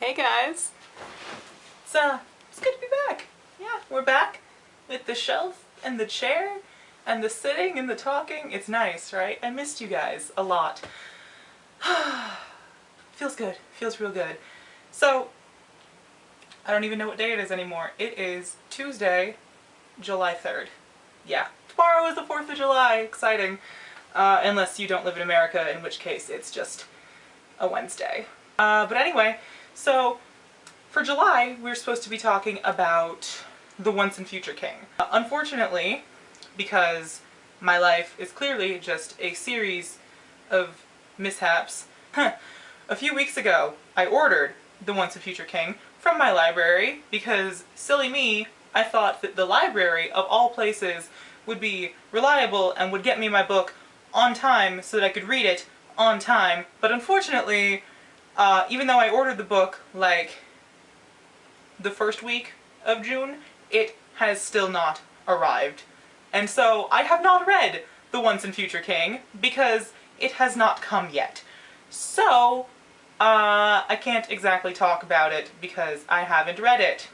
Hey guys! It's good to be back. Yeah, we're back with the shelf and the chair and the sitting and the talking. It's nice, right? I missed you guys a lot. Feels good. Feels real good. So, I don't even know what day it is anymore. It is Tuesday, July 3rd. Yeah, tomorrow is the 4th of July. Exciting. Unless you don't live in America, in which case it's just a Wednesday. But anyway, so for July, we're supposed to be talking about the Once and Future King. Unfortunately, because my life is clearly just a series of mishaps, a few weeks ago I ordered the Once and Future King from my library because, silly me, I thought that the library, of all places, would be reliable and would get me my book on time so that I could read it on time. But unfortunately, even though I ordered the book like the first week of June, it has still not arrived. And so I have not read The Once and Future King because it has not come yet. So I can't exactly talk about it because I haven't read it.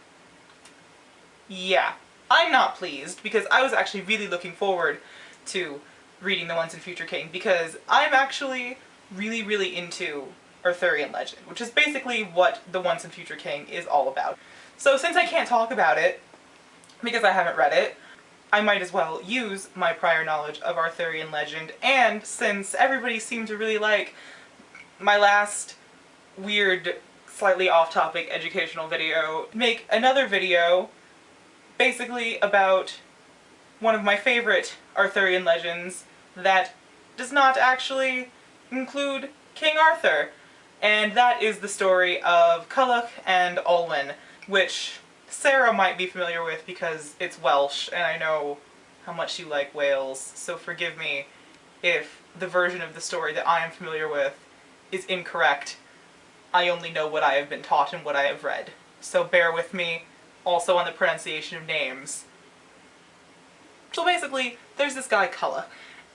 Yeah, I'm not pleased because I was actually really looking forward to reading The Once and Future King because I'm actually really into Arthurian legend, which is basically what The Once and Future King is all about. So since I can't talk about it, because I haven't read it, I might as well use my prior knowledge of Arthurian legend, and since everybody seemed to really like my last weird, slightly off-topic educational video, make another video basically about one of my favorite Arthurian legends that does not actually include King Arthur. And that is the story of Culhwch and Olwen, which Sarah might be familiar with because it's Welsh, and I know how much you like Wales, so forgive me if the version of the story that I am familiar with is incorrect. I only know what I have been taught and what I have read, so bear with me also on the pronunciation of names. So basically, there's this guy Culhwch,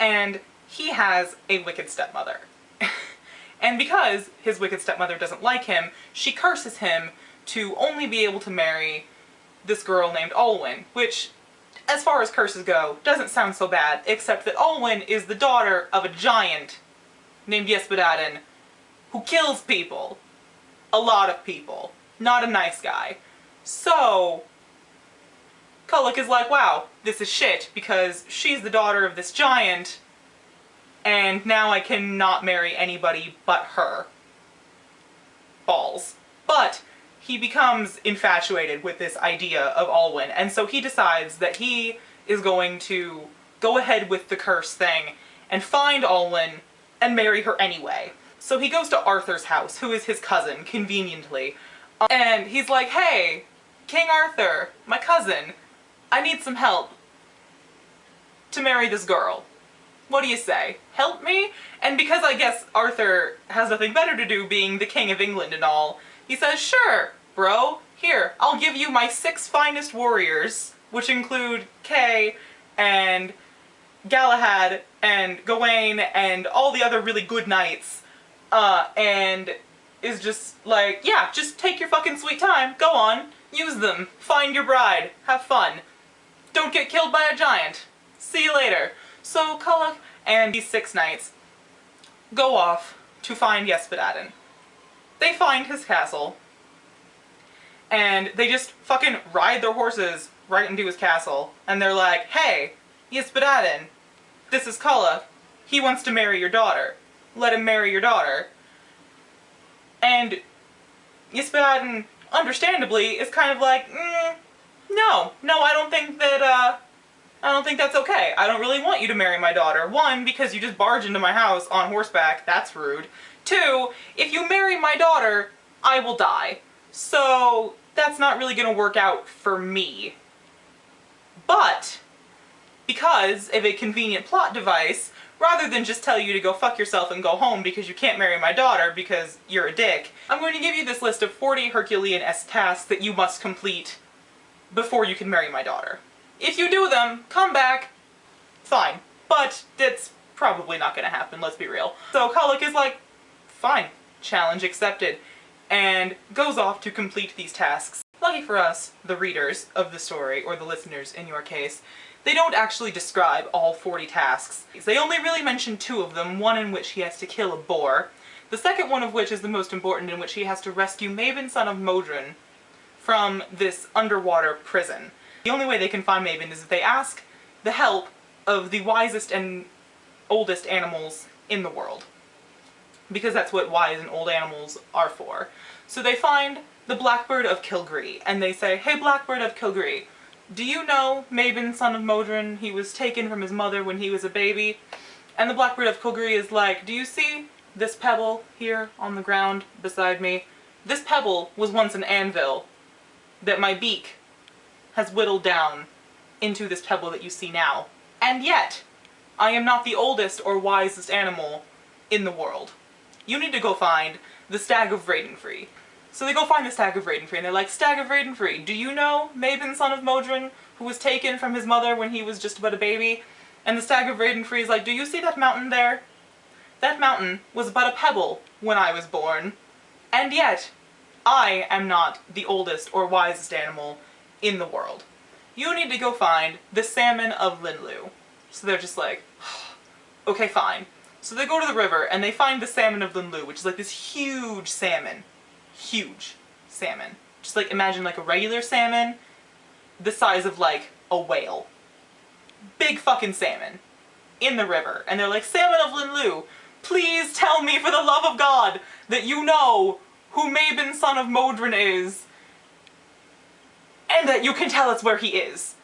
and he has a wicked stepmother. And because his wicked stepmother doesn't like him, she curses him to only be able to marry this girl named Olwen, which, as far as curses go, doesn't sound so bad, except that Olwen is the daughter of a giant named Yspadaden, who kills people. A lot of people. Not a nice guy. So Culhwch is like, wow, this is shit, because she's the daughter of this giant, and now I cannot marry anybody but her. Balls. But he becomes infatuated with this idea of Olwen, and so he decides that he is going to go ahead with the curse thing and find Olwen and marry her anyway. So he goes to Arthur's house, who is his cousin, conveniently, and he's like, hey, King Arthur, my cousin, I need some help to marry this girl. What do you say? Help me? And because I guess Arthur has nothing better to do being the King of England and all, he says, sure, bro, here, I'll give you my 6 finest warriors, which include Kay and Galahad and Gawain and all the other really good knights, and is just like, yeah, just take your fucking sweet time, go on, use them, find your bride, have fun, don't get killed by a giant, see you later. So Culhwch and these 6 knights go off to find Yspadaden. They find his castle, and they just fucking ride their horses right into his castle, and they're like, hey, Yspadaden, this is Culhwch, he wants to marry your daughter. Let him marry your daughter. And Yspadaden, understandably, is kind of like, no, I don't think that, I don't think that's okay. I don't really want you to marry my daughter. 1, because you just barge into my house on horseback, that's rude. 2, if you marry my daughter, I will die. So that's not really gonna work out for me. But, because of a convenient plot device, rather than just tell you to go fuck yourself and go home because you can't marry my daughter because you're a dick, I'm going to give you this list of 40 Herculean-esque tasks that you must complete before you can marry my daughter. If you do them, come back, fine. But it's probably not gonna happen, let's be real. So Culhwch is like, fine, challenge accepted. and goes off to complete these tasks. Lucky for us, the readers of the story, or the listeners in your case, they don't actually describe all 40 tasks. They only really mention 2 of them, one in which he has to kill a boar, the second one of which is the most important, in which he has to rescue Mabon, son of Modron, from this underwater prison. The only way they can find Mabon is if they ask the help of the wisest and oldest animals in the world. Because that's what wise and old animals are for. So they find the Blackbird of Culhwch, and they say, "Hey, Blackbird of Culhwch, do you know Mabon, son of Modron? He was taken from his mother when he was a baby." And the Blackbird of Culhwch is like, "Do you see this pebble here on the ground beside me? This pebble was once an anvil that my beak has whittled down into this pebble that you see now. And yet, I am not the oldest or wisest animal in the world. You need to go find the Stag of Raidenfree." So they go find the Stag of Raidenfree, and they're like, "Stag of Raidenfree, do you know Mabon, son of Modron, who was taken from his mother when he was just about a baby?" And the Stag of Raidenfree is like, "Do you see that mountain there? That mountain was but a pebble when I was born. And yet, I am not the oldest or wisest animal in the world. You need to go find the Salmon of Linlu." So they're just like, "Okay, fine." So they go to the river and they find the Salmon of Linlu, which is like this huge salmon. Huge salmon. Just like imagine like a regular salmon, the size of like a whale. Big fucking salmon in the river. And they're like, "Salmon of Linlu, please tell me for the love of God that you know who Mabon, son of Modron is, and that you can tell us where he is."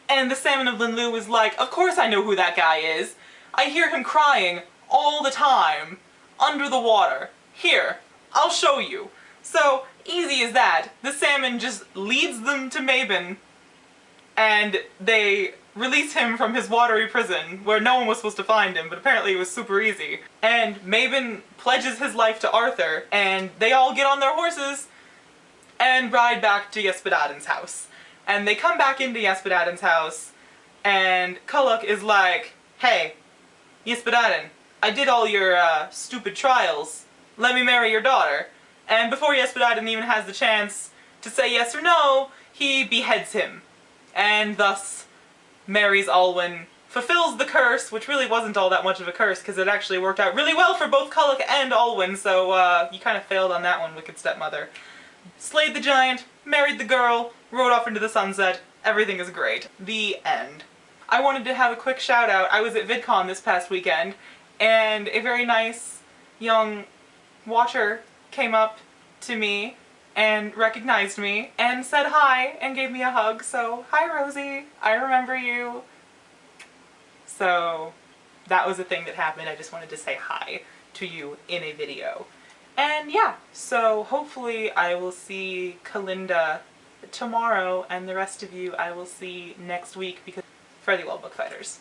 And the Salmon of Linlu is like, "Of course I know who that guy is. I hear him crying all the time under the water. Here, I'll show you." So, easy as that, the salmon just leads them to Mabon, and they release him from his watery prison, where no one was supposed to find him, but apparently it was super easy. And Mabon pledges his life to Arthur, and they all get on their horses and ride back to Yspadaden's house. And they come back into Yspadaden's house, and Culhwch is like, "Hey, Yspadaden, I did all your stupid trials. Let me marry your daughter." And before Yspadaden even has the chance to say yes or no, he beheads him, and thus marries Olwen, fulfills the curse, which really wasn't all that much of a curse, because it actually worked out really well for both Culhwch and Olwen, so you kind of failed on that one, wicked stepmother. Slayed the giant, married the girl, rode off into the sunset, everything is great. The end. I wanted to have a quick shout out. I was at VidCon this past weekend, and a very nice young watcher came up to me and recognized me and said hi and gave me a hug. So, "Hi Rosie, I remember you." So that was a thing that happened. I just wanted to say hi to you in a video. And yeah, so hopefully I will see Kalinda tomorrow, and the rest of you I will see next week, because fairly well, Bookfighters.